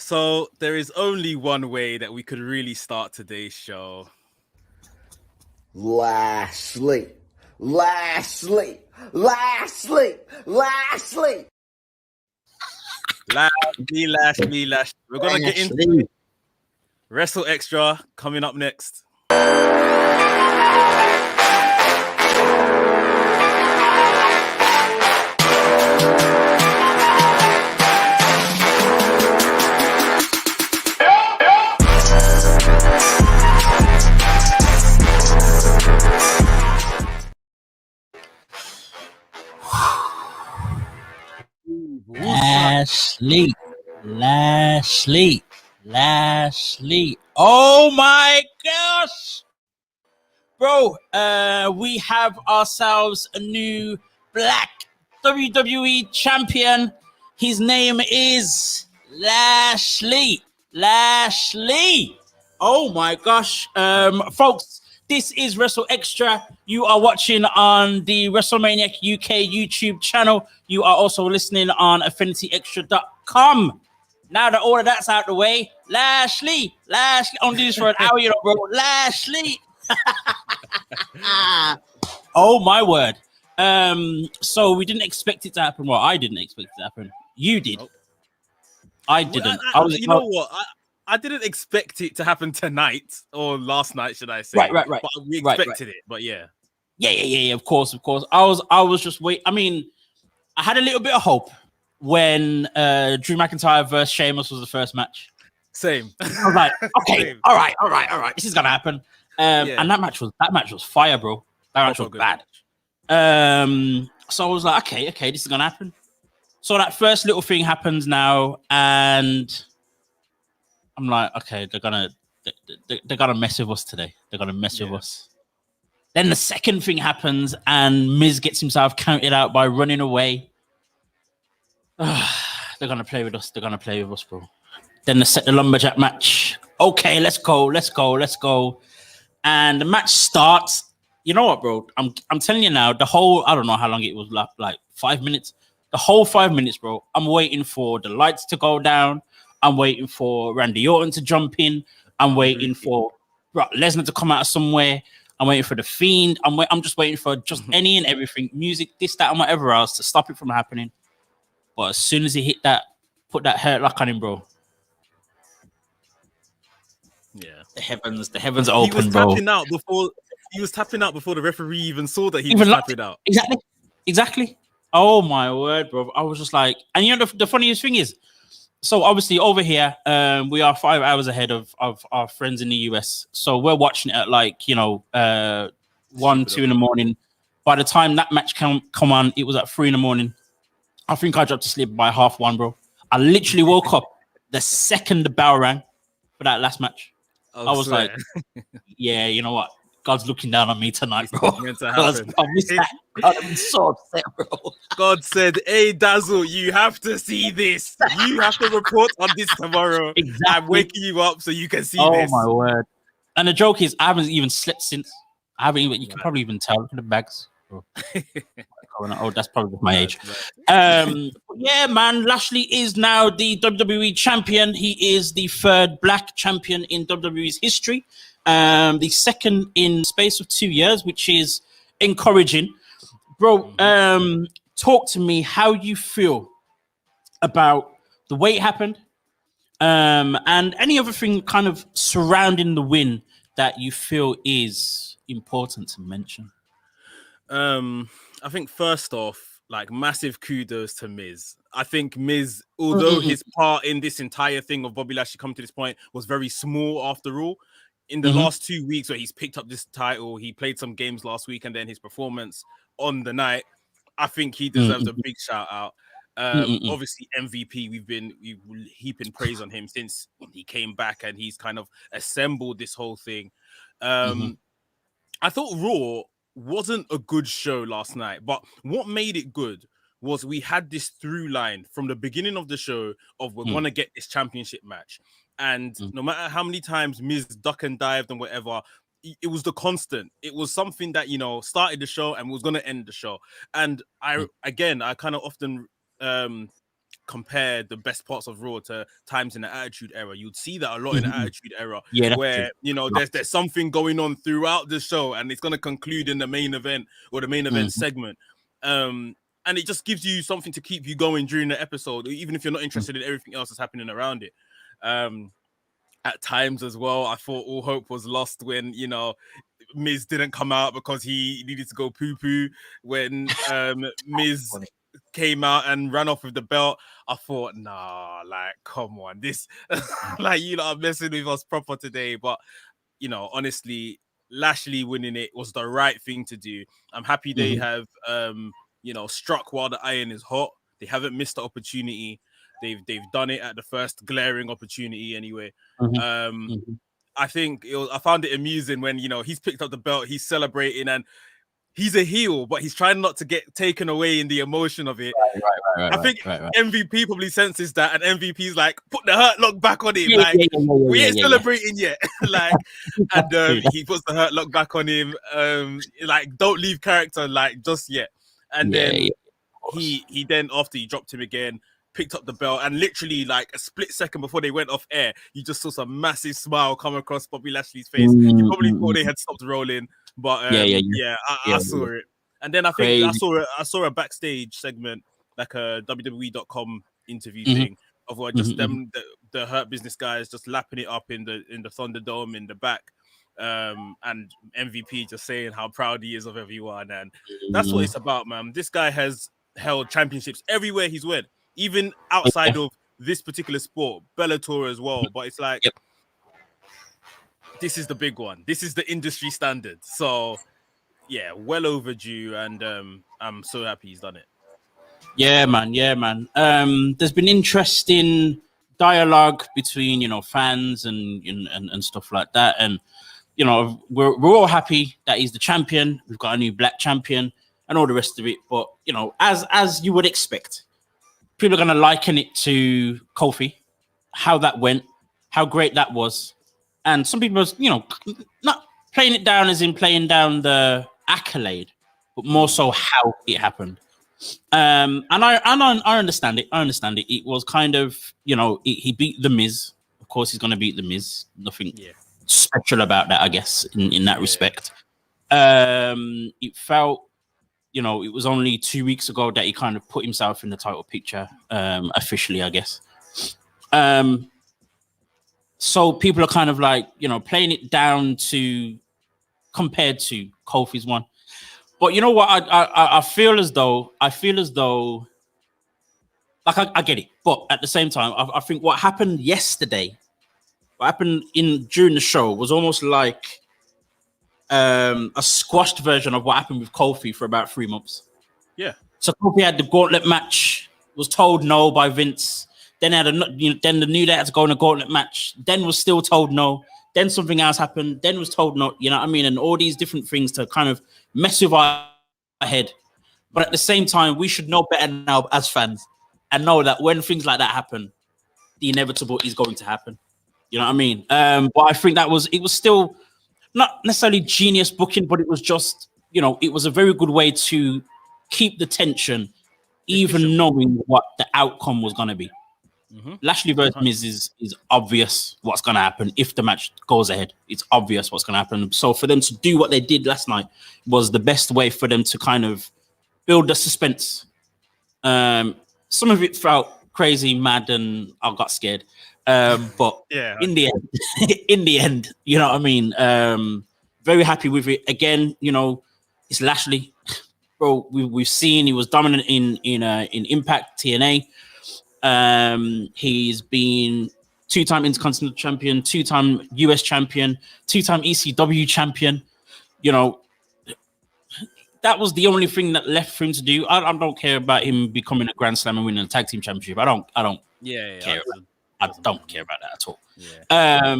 So there is only one way that we could really start today's show. Lashley. Lashley. Lashley. Lashley. Lashley. We're gonna get into WrstlXtra coming up next. Lashley. Oh my gosh, bro! We have ourselves a new black WWE champion. His name is Lashley. Oh my gosh, folks! This is WrstlXtra. You are watching on the WrestleManiac UK YouTube channel. You are also listening on AffinityExtra.com. Now that all of that's out the way, Lashley, on this for an hour, bro. Lashley. Oh my word. So we didn't expect it to happen. Well, I didn't expect it to happen. You did. Nope. I didn't. You know what? I didn't expect it to happen tonight or last night, should I say? Right. But we expected it, but yeah. Yeah. Of course. I was just waiting. I mean, I had a little bit of hope when Drew McIntyre versus Sheamus was the first match. Same. I was like, okay, Same. All right. This is gonna happen. And that match was fire, bro. That match was bad. So I was like, okay, this is gonna happen. So that first little thing happens now, and I'm like, okay, they're gonna mess with us today. They're gonna mess with us. Then the second thing happens, and Miz gets himself counted out by running away. They're gonna play with us. Bro. Then they set the lumberjack match. Okay, let's go. And the match starts. You know what, bro? I'm telling you now. The whole, I don't know how long it was, like 5 minutes. The whole 5 minutes, bro. I'm waiting for the lights to go down. I'm waiting for Randy Orton to jump in. I'm waiting for Lesnar to come out of somewhere. I'm waiting for the Fiend. I'm just waiting for just any and everything, music, this, that, and whatever else to stop it from happening. But as soon as he hit that, put that hurt lock on him, bro. Yeah, the heavens open, bro. He was tapping out before the referee even saw that he was tapping out. Exactly. Oh my word, bro. I was just like, and you know the funniest thing is, so obviously over here, we are 5 hours ahead of our friends in the US. So we're watching it at 1, 2 in the morning. By the time that match come on, it was at 3 in the morning. I think I dropped to sleep by 1:30, bro. I literally woke up the second the bell rang for that last match. I was like, yeah, you know what? God's looking down on me tonight, bro. I missed that. I'd have been so upset, bro. God said, ADazzle, you have to see this. You have to report on this tomorrow. Exactly. I'm waking you up so you can see this. Oh, my word. And the joke is, I haven't even slept since. You can probably even tell. Look at the bags. Oh, that's probably my age. Yeah, man. Lashley is now the WWE champion. He is the third black champion in WWE's history. The second in space of 2 years, which is encouraging. Bro, talk to me how you feel about the way it happened, and any other thing kind of surrounding the win that you feel is important to mention. I think first off, like, massive kudos to Miz. I think Miz, although his part in this entire thing of Bobby Lashley coming to this point was very small after all, in the last 2 weeks where he's picked up this title, he played some games last week, and then his performance on the night, I think he deserves a big shout out. Obviously MVP, we've heaping praise on him since he came back, and he's kind of assembled this whole thing. I thought Raw wasn't a good show last night, but what made it good was we had this through line from the beginning of the show of we're gonna get this championship match, and no matter how many times Miz duck and dived and whatever, it was the constant. It was something that, you know, started the show and was gonna end the show. And I kind of often compare the best parts of Raw to times in the Attitude Era, you'd see that a lot in the Attitude Era, where you know there's something going on throughout the show, and it's going to conclude in the main event or the main event segment. And it just gives you something to keep you going during the episode, even if you're not interested in everything else that's happening around it. At times as well, I thought all hope was lost when, you know, Miz didn't come out because he needed to go poo-poo. When Miz came out and ran off with the belt, I thought, nah, like, come on. This, like, you know, I'm messing with us proper today. But, you know, honestly, Lashley winning it was the right thing to do. I'm happy they have... you know, struck while the iron is hot. They haven't missed the opportunity. They've done it at the first glaring opportunity anyway. I think I found it amusing when, you know, he's picked up the belt, he's celebrating, and he's a heel, but he's trying not to get taken away in the emotion of it. I think MVP probably senses that, and MVP's like, put the Hurt Lock back on him. We ain't celebrating yet. Like, and he puts the Hurt Lock back on him. Like, don't leave character, like, just yet. And then he then, after he dropped him again, picked up the belt, and literally like a split second before they went off air, you just saw some massive smile come across Bobby Lashley's face. You probably thought they had stopped rolling, but I saw it. And then I think I saw a backstage segment, like a WWE.com interview thing of what just them the Hurt Business guys just lapping it up in the Thunderdome in the back. And MVP just saying how proud he is of everyone, and that's what it's about, man. This guy has held championships everywhere he's went, even outside of this particular sport, Bellator as well. But it's like this is the big one. This is the industry standard. So yeah, well overdue, and I'm so happy he's done it. Yeah, man. There's been interesting dialogue between, you know, fans and stuff like that, and you know, we're all happy that he's the champion. We've got a new black champion and all the rest of it. But, you know, as you would expect, people are going to liken it to Kofi, how that went, how great that was. And some people, you know, not playing it down as in playing down the accolade, but more so how it happened. And I understand it. It was kind of, you know, he beat The Miz. Of course, he's going to beat The Miz. Nothing special about that, I guess, in that respect. It felt, you know, it was only 2 weeks ago that he kind of put himself in the title picture, officially, I guess. So people are kind of like, you know, playing it down to compared to Kofi's one. But you know what? I feel as though like I get it, but at the same time, I think what happened yesterday, what happened during the show was almost like a squashed version of what happened with Kofi for about 3 months. Yeah. So Kofi had the gauntlet match, was told no by Vince. Then then they knew they had to go in a gauntlet match. Then was still told no. Then something else happened. Then was told no. You know what I mean? And all these different things to kind of mess with our head. But at the same time, we should know better now as fans and know that when things like that happen, the inevitable is going to happen. You know what I mean? But I think it was still not necessarily genius booking, but it was just, you know, it was a very good way to keep the tension, even knowing what the outcome was going to be. Lashley versus Miz is obvious what's going to happen if the match goes ahead. It's obvious what's going to happen. So for them to do what they did last night was the best way for them to kind of build the suspense. Some of it felt crazy, mad, and I got scared. But in the end, you know what I mean? Very happy with it. Again, you know, it's Lashley. Bro, we've seen he was dominant in Impact TNA. He's been 2-time Intercontinental Champion, 2-time US Champion, 2-time ECW Champion. You know, that was the only thing that left for him to do. I don't care about him becoming a Grand Slam and winning a Tag Team Championship. I don't care. I don't care about that at all. Yeah.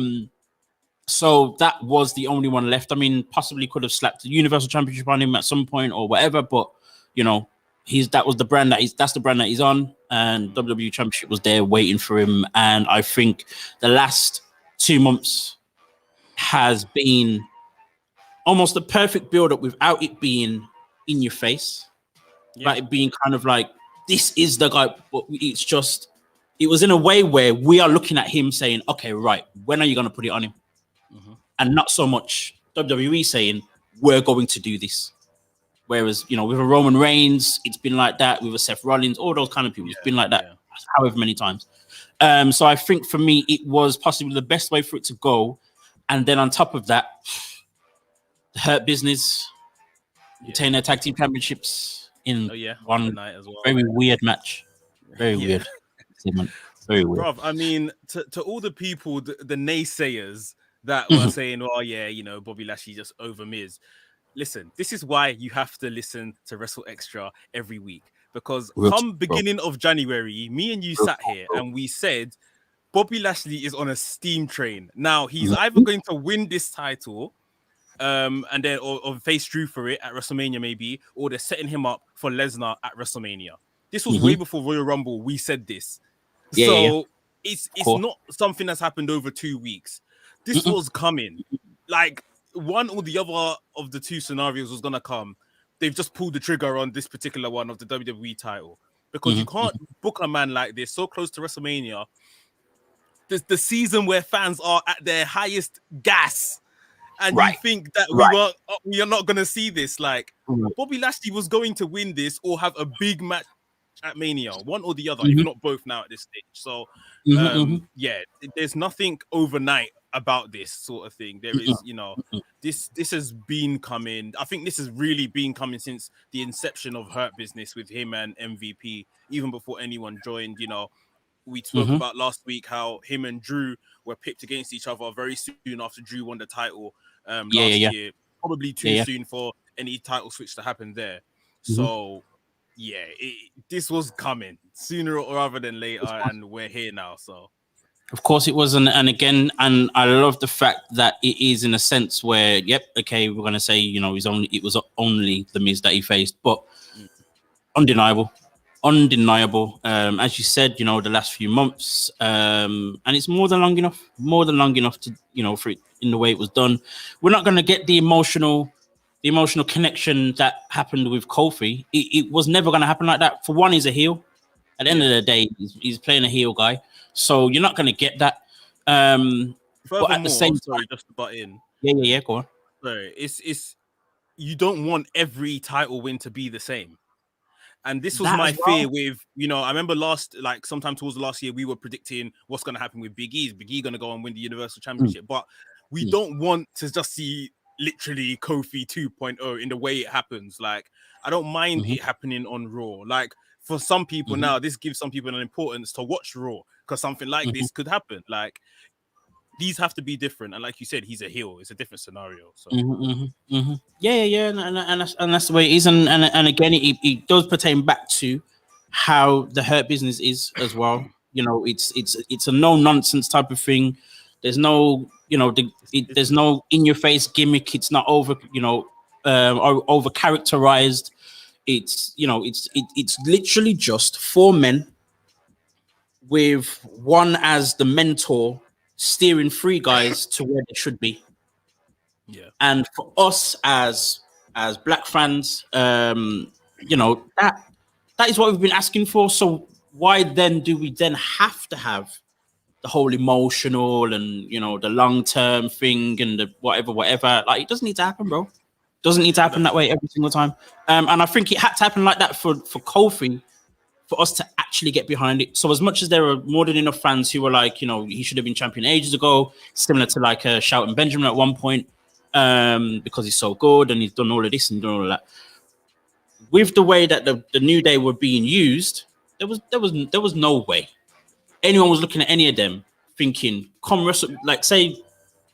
So that was the only one left. I mean, possibly could have slapped the Universal Championship on him at some point or whatever, but you know, that's the brand that he's on, and WWE Championship was there waiting for him. And I think the last 2 months has been almost the perfect build-up without it being in your face, without it being kind of like this is the guy. But it's just, it was in a way where we are looking at him saying, okay, right, when are you going to put it on him? And not so much WWE saying, we're going to do this. Whereas, you know, with a Roman Reigns, it's been like that. With a Seth Rollins, all those kind of people, it's been like that however many times. So I think for me, it was possibly the best way for it to go. And then on top of that, the Hurt Business retain their tag team championships in one night as well. Very weird match. Very weird. Very weird. Bruv, I mean, to all the people, the naysayers that were saying, oh, yeah, you know, Bobby Lashley just over Miz. Listen, this is why you have to listen to WrstlXtra every week. Because come beginning of January, me and you sat here and we said Bobby Lashley is on a steam train. Now, he's either going to win this title and then or face Drew for it at WrestleMania maybe, or they're setting him up for Lesnar at WrestleMania. This was way before Royal Rumble. We said this. It's not something that's happened over 2 weeks. This was coming. Like, one or the other of the two scenarios was going to come. They've just pulled the trigger on this particular one of the WWE title. Because you can't book a man like this so close to WrestleMania. The season where fans are at their highest gas. And you think that we are not going to see this. Like, Bobby Lashley was going to win this or have a big match at Mania, one or the other, if not both now at this stage. So, there's nothing overnight about this sort of thing. There is, you know, this has been coming. I think this has really been coming since the inception of Hurt Business with him and MVP, even before anyone joined. You know, we spoke about last week how him and Drew were picked against each other very soon after Drew won the title last year. Probably too soon for any title switch to happen there. So, this was coming sooner rather than later, and we're here now. So, of course, it was, and again, and I love the fact that it is in a sense where, we're gonna say, you know, it was only the Miz that he faced, but undeniable. As you said, you know, the last few months, and it's more than long enough to, you know, for it in the way it was done. We're not gonna get the emotional connection that happened with Kofi. It was never going to happen like that. For one, he's a heel. At the end of the day, he's playing a heel guy. So you're not going to get that. But at the same time, just to butt in. Yeah, go on. Sorry, it's you don't want every title win to be the same. And this was my fear with, you know, I remember sometime towards the last year, we were predicting what's going to happen with Big E. Is Big E going to go and win the Universal Championship? But we don't want to just see literally Kofi 2.0 in the way it happens. Like, I don't mind it happening on Raw. Like, for some people now, this gives some people an importance to watch Raw because something like this could happen. Like, these have to be different. And like you said, he's a heel. It's a different scenario. So and that's the way it is. And again, it does pertain back to how the Hurt Business is as well. You know, it's a no nonsense type of thing. There's no, you know, there's no in your face gimmick. It's not over, you know, over characterized. It's, you know, it's literally just 4 men with one as the mentor steering 3 guys to where they should be. Yeah. And for us as black fans, you know, that is what we've been asking for. So why then do we then have to have the whole emotional and, you know, the long-term thing and the whatever. Like, it doesn't need to happen, bro. Doesn't need to happen that way every single time. And I think it had to happen like that for Kofi, for us to actually get behind it. So as much as there are more than enough fans who were like, you know, he should have been champion ages ago, similar to like Shelton Benjamin at one point, because he's so good and he's done all of this and done all of that. With the way that the New Day were being used, there was no way anyone was looking at any of them thinking, like say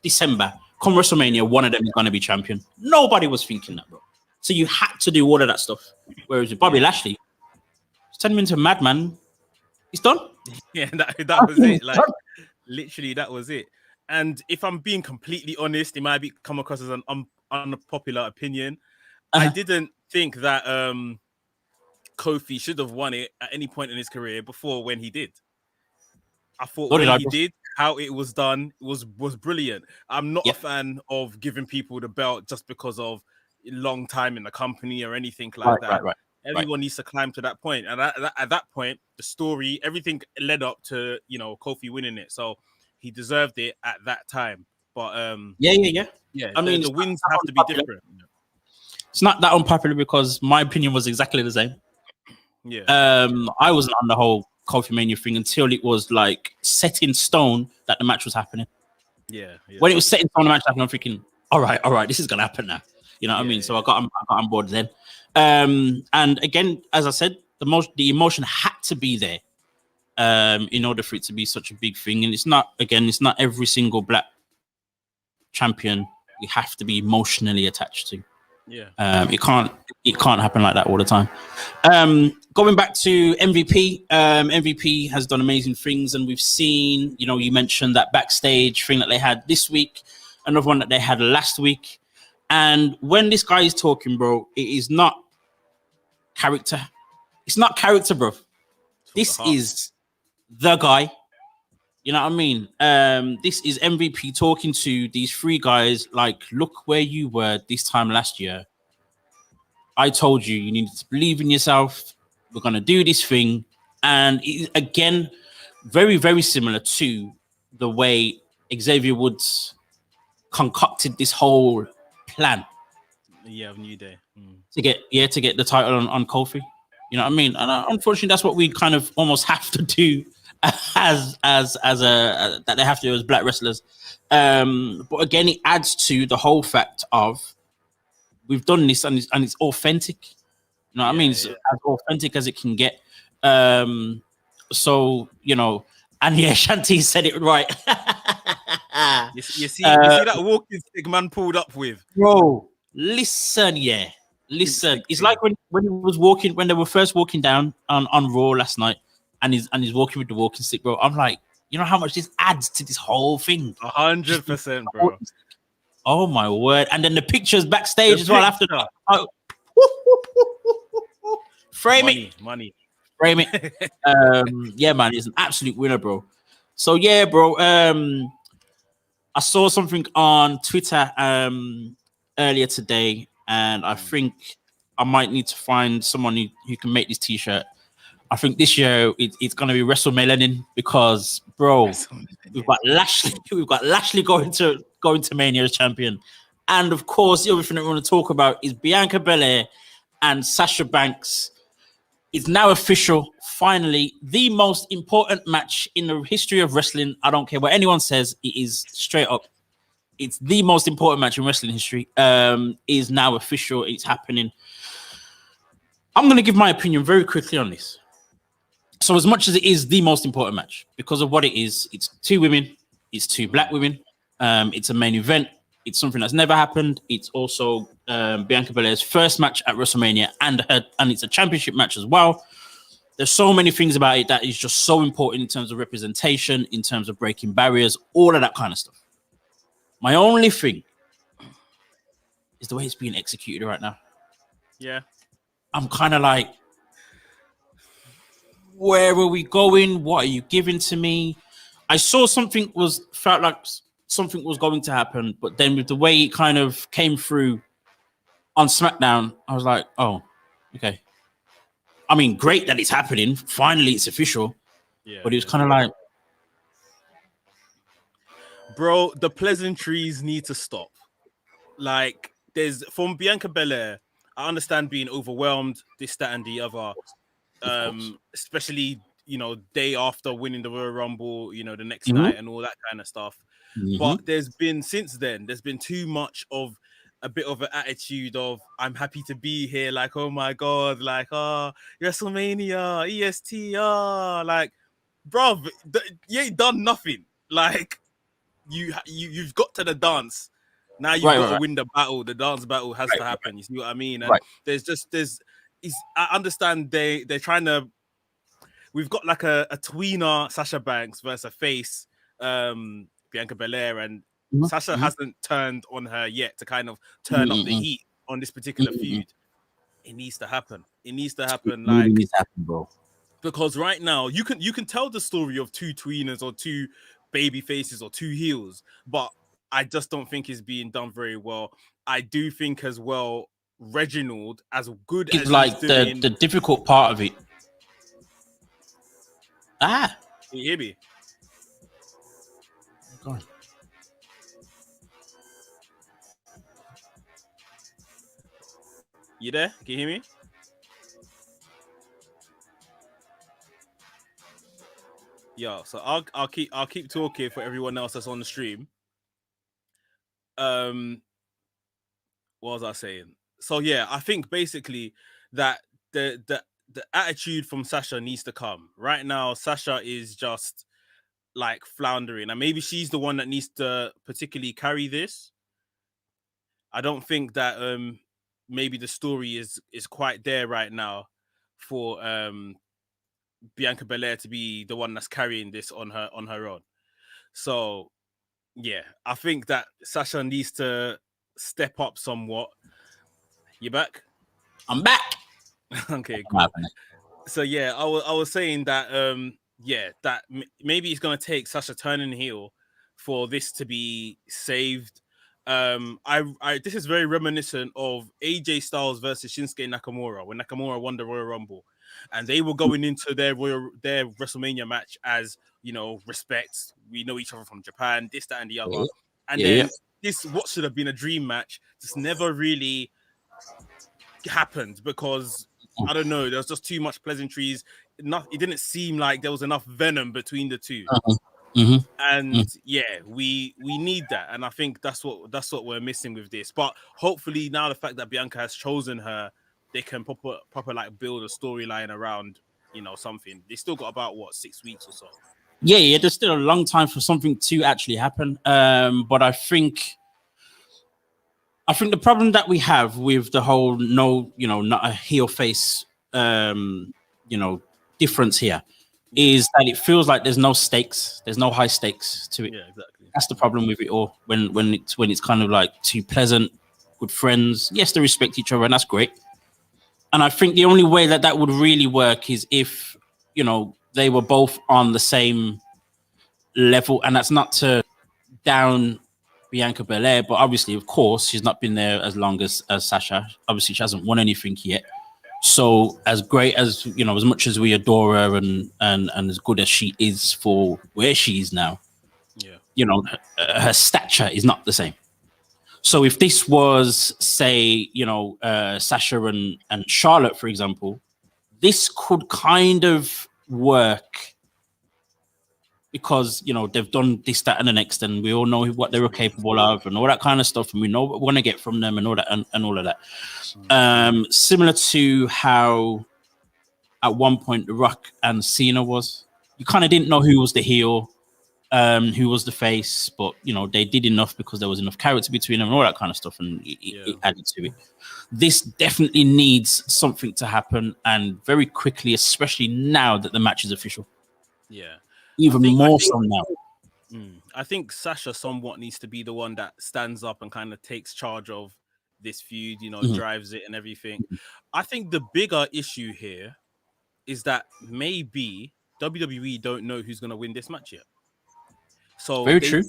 December, come WrestleMania, one of them is going to be champion. Nobody was thinking that, bro. So you had to do all of that stuff. Whereas with Bobby Lashley, turn him into a madman. He's done. Yeah, that was it. Like, literally, that was it. And if I'm being completely honest, it might come across as an unpopular opinion. I didn't think that Kofi should have won it at any point in his career before when he did. I thought when he did, how it was done was brilliant. I'm not a fan of giving people the belt just because of long time in the company or anything like that. Right. Everyone needs to climb to that point, and at that point, the story, everything led up to Kofi winning it, so he deserved it at that time. But yeah. I mean, the wins have to be different. It's not that unpopular because my opinion was exactly the same. Yeah. I wasn't on the whole Kofi Mania thing until it was like set in stone that the match was happening. Yeah. When it was set in stone the match happening, I'm thinking, all right, this is gonna happen now. You know what I mean? So I got on board then. And again, as I said, the emotion had to be there in order for it to be such a big thing. And it's not every single black champion we have to be emotionally attached to. Yeah. It can't happen like that all the time. Going back to MVP, MVP has done amazing things, and we've seen, you mentioned that backstage thing that they had this week, another one that they had last week. And when this guy is talking, bro, it is not character. It's not character, bro. This is the guy. You know what I mean? This is MVP talking to these three guys like, look where you were this time last year. I told you needed to believe in yourself. We're going to do this thing. And again, very, very similar to the way Xavier Woods concocted this whole plan. Yeah, New Day. To get the title on Kofi. You know what I mean? And unfortunately, that's what we kind of almost have to do as that they have to do as black wrestlers. But again, it adds to the whole fact of we've done this and it's authentic. You know what I mean? It's as authentic as it can get. So, and yeah, Shanti said it right. you see that walking stick man pulled up with? Bro, listen. It's like when he was walking, when they were first walking down on Raw last night, and he's walking with the walking stick, bro. I'm like, you know how much this adds to this whole thing? 100%, bro. Oh my word! And then the pictures backstage as well after that. Oh. Frame it. Yeah, man, he's an absolute winner, bro. So yeah, bro. I saw something on Twitter earlier today, and I think I might need to find someone who can make this T-shirt. I think this year it's gonna be WrestleMania because, bro, we've got Lashley going to Mania as champion, and of course the other thing that we want to talk about is Bianca Belair and Sasha Banks. It's now official. Finally, the most important match in the history of wrestling. I don't care what anyone says. It is straight up. It's the most important match in wrestling history. Is now official. It's happening. I'm going to give my opinion very quickly on this. So as much as it is the most important match, because of what it is, it's two women, it's two black women, it's a main event, it's something that's never happened. It's also Bianca Belair's first match at WrestleMania, and it's a championship match as well. There's so many things about it that is just so important in terms of representation, in terms of breaking barriers, all of that kind of stuff. My only thing is the way it's being executed right now. Yeah. I'm kind of like, where are we going? What are you giving to me? I saw felt like something was going to happen, but then with the way it kind of came through on SmackDown, I was like, oh, okay. I mean, great that it's happening. Finally, it's official. Yeah, but it was kind of like, bro, the pleasantries need to stop. Like, there's from Bianca Belair, I understand being overwhelmed, this, that, and the other. Especially, day after winning the Royal Rumble, the next night and all that kind of stuff. But there's been too much of a bit of an attitude of I'm happy to be here, like, oh my god, like, WrestleMania, EST, like, bruv, you ain't done nothing. Like, you've got to the dance. Now you've got to win the battle. The dance battle has to happen. You see what I mean? And I understand they're trying to. We've got like a tweener Sasha Banks versus a face Bianca Belair, and Sasha hasn't turned on her yet to kind of turn up the heat on this particular feud. It needs to happen. It needs to happen. Like, it needs to happen, bro. Because right now you can tell the story of two tweeners or two baby faces or two heels, but I just don't think it's being done very well. I do think as well, Reginald as good It's as like he's doing. the difficult part of it. Can you hear me? Go on. You there? Can you hear me? Yeah, so I'll keep talking for everyone else that's on the stream. What was I saying? So yeah, I think basically that the attitude from Sasha needs to come. Right now, Sasha is just like floundering, and maybe she's the one that needs to particularly carry this. I don't think that maybe the story is quite there right now for Bianca Belair to be the one that's carrying this on her own. So yeah, I think that Sasha needs to step up somewhat. You back? I'm back. Okay, cool. So yeah, I was saying that yeah, that maybe it's gonna take Sasha turning heel for this to be saved. I this is very reminiscent of AJ Styles versus Shinsuke Nakamura when Nakamura won the Royal Rumble, and they were going into their WrestleMania match as, you know, respect. We know each other from Japan, this, that, and the other, and then this what should have been a dream match just never really happened because I don't know, there was just too much pleasantries. It didn't seem like there was enough venom between the two. And yeah, we need that, and I think that's what we're missing with this. But hopefully now the fact that Bianca has chosen her, they can proper like build a storyline around, you know, something. They still got about 6 weeks or so. Yeah, there's still a long time for something to actually happen. But I think the problem that we have with the whole not a heel face difference here is that it feels like there's no stakes, there's no high stakes to it. Yeah, exactly. That's the problem with it all. When it's kind of like too pleasant, good friends. Yes, they respect each other, and that's great. And I think the only way that would really work is if, you know, they were both on the same level, and that's not to down Bianca Belair, but obviously, of course, she's not been there as long as Sasha. Obviously, she hasn't won anything yet. So, as great as, you know, as much as we adore her and as good as she is for where she is now, yeah, you know, her stature is not the same. So, if this was, say, you know, Sasha and Charlotte, for example, this could kind of work. Because, you know, they've done this, that, and the next, and we all know what they were capable of, and all that kind of stuff, and we know what we want to get from them, and all that, and all of that. Similar to how, at one point, The Rock and Cena was. You kind of didn't know who was the heel, who was the face, but, you know, they did enough because there was enough character between them, and all that kind of stuff, and it added to it. This definitely needs something to happen, and very quickly, especially now that the match is official. Yeah. Even more so now. I think Sasha somewhat needs to be the one that stands up and kind of takes charge of this feud, you know, drives it and everything. I think the bigger issue here is that maybe WWE don't know who's going to win this match yet. So very true.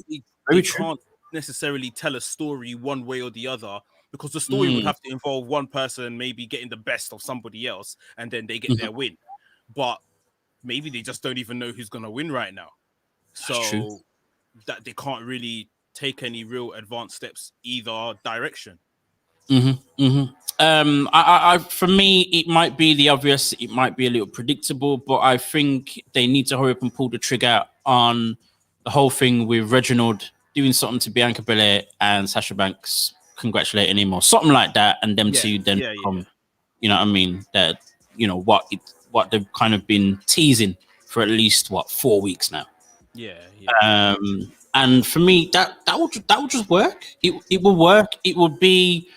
They can't necessarily tell a story one way or the other, because the story would have to involve one person maybe getting the best of somebody else, and then they get their win. But maybe they just don't even know who's going to win right now. So that they can't really take any real advanced steps either direction. I for me, it might be the obvious, it might be a little predictable, but I think they need to hurry up and pull the trigger on the whole thing with Reginald doing something to Bianca Belair and Sasha Banks congratulating him or something like that, and them two then become, you know what I mean, that, you know, what they've kind of been teasing for at least 4 weeks now. And for me, that would just work. It will work. It would be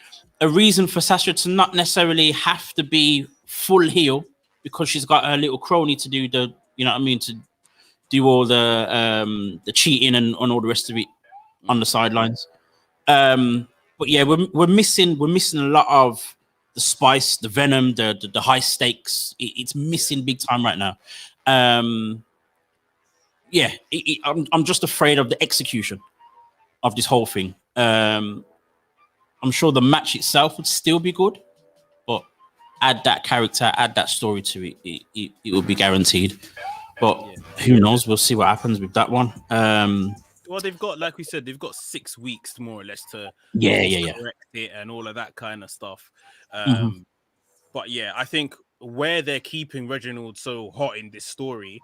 a reason for Sasha to not necessarily have to be full heel, because she's got her little crony to do the, you know what I mean, to do all the cheating and all the rest of it on the sidelines. But yeah, we're missing a lot of the spice, the venom, the high stakes. It's missing big time right now. I'm just afraid of the execution of this whole thing. I'm sure the match itself would still be good, but add that character, add that story to it, it will be guaranteed. But who knows? We'll see what happens with that one. Well, they've got, like we said, they've got 6 weeks more or less to correct it and all of that kind of stuff. But yeah, I think where they're keeping Reginald so hot in this story,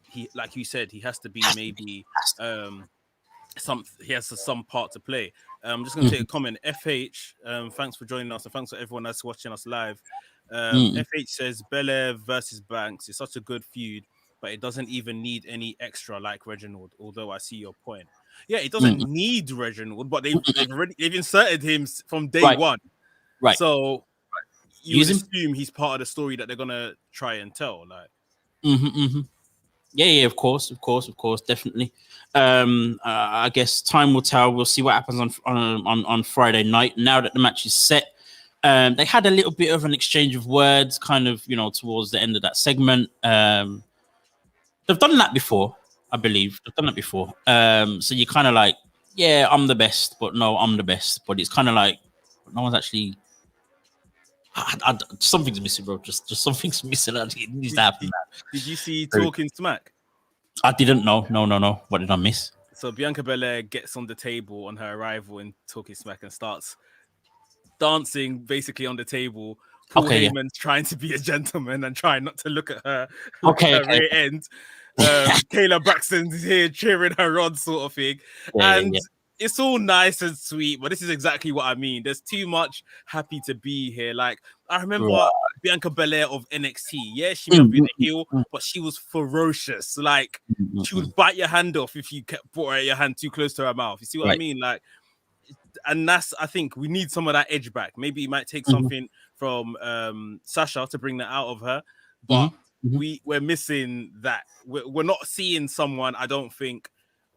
he, like you said, he has to be maybe he has some part to play. I'm just going to take a comment. FH, thanks for joining us, and thanks for everyone that's watching us live. FH says Belair versus Banks is such a good feud, but it doesn't even need any extra like Reginald. Although I see your point. Yeah, it doesn't need Reginald, but they've inserted him from day one. Right. So you would assume he's part of the story that they're gonna try and tell. Like, yeah, of course, definitely. I guess time will tell. We'll see what happens on Friday night. Now that the match is set, they had a little bit of an exchange of words, kind of, towards the end of that segment. They've done that before, I believe. They've done that before. So you're kind of like, yeah, I'm the best, but no, I'm the best. But it's kind of like no one's actually. Something's missing, bro. Just something's missing. It needs to happen. Did you see Talking Smack? I didn't know. No. What did I miss? So Bianca Belair gets on the table on her arrival in Talking Smack and starts dancing basically on the table. Paul Heyman's trying to be a gentleman and trying not to look at her. Her rear end. Kayla Braxton's here cheering her on, sort of thing. It's all nice and sweet, but this is exactly what I mean. There's too much happy to be here. Like, I remember Bianca Belair of NXT. Yeah, she may have been a heel, but she was ferocious. Like, she would bite your hand off if you brought your hand too close to her mouth. You see what I mean? Like, and that's, I think we need some of that edge back. Maybe it might take something from Sasha to bring that out of her, but we're missing that. We're not seeing someone, I don't think,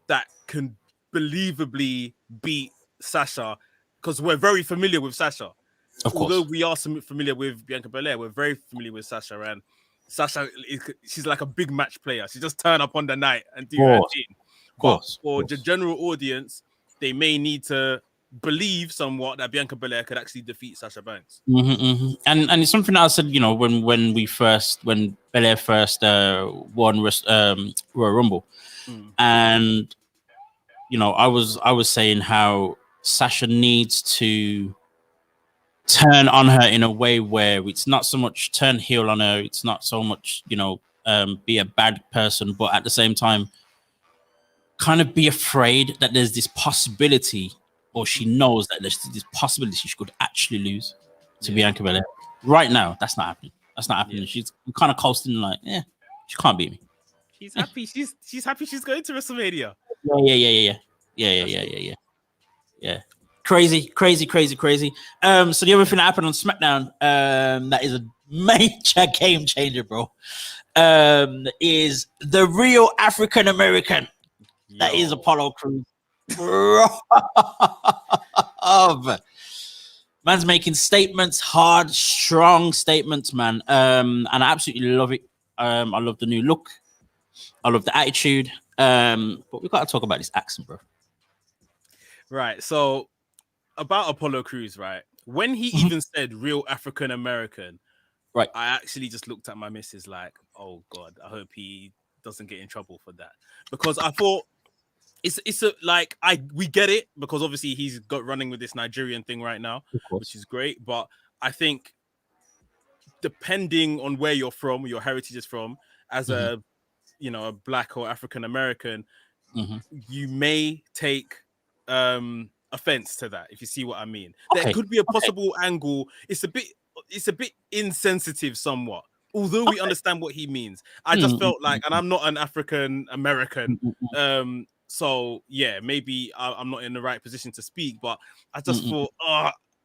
that can believably beat Sasha, because we're very familiar with Sasha. Although we are familiar with Bianca Belair, we're very familiar with Sasha, and Sasha, she's like a big match player. She just turn up on the night and do her thing. But for the general audience, they may need to believe somewhat that Bianca Belair could actually defeat Sasha Banks. And it's something that I said, when Belair first won Royal Rumble, and I was saying how Sasha needs to turn on her in a way where it's not so much turn heel on her, it's not so much be a bad person, but at the same time kind of be afraid that there's this possibility, or she knows that there's this possibility she could actually lose to Bianca Belair. Right now, that's not happening. She's kind of coasting like, she can't beat me. She's happy. She's happy she's going to WrestleMania. Yeah. Crazy. So the other thing that happened on SmackDown, that is a major game changer, bro, is the real African American. That is Apollo Crews. Man's making statements, hard, strong statements, man. And I absolutely love it. I love the new look. I love the attitude. But we've got to talk about this accent, bro. Right. So about Apollo Crews, right? When he even said real African American, right, I actually just looked at my missus like, oh God, I hope he doesn't get in trouble for that. Because I thought we get it, because obviously he's got running with this Nigerian thing right now, which is great. But I think depending on where you're from, where your heritage is from, as a Black or African American, you may take offense to that, if you see what I mean. There could be a possible angle. It's a bit insensitive somewhat, although we understand what he means. I just felt like, and I'm not an African American, so yeah, maybe I'm not in the right position to speak, but I just thought,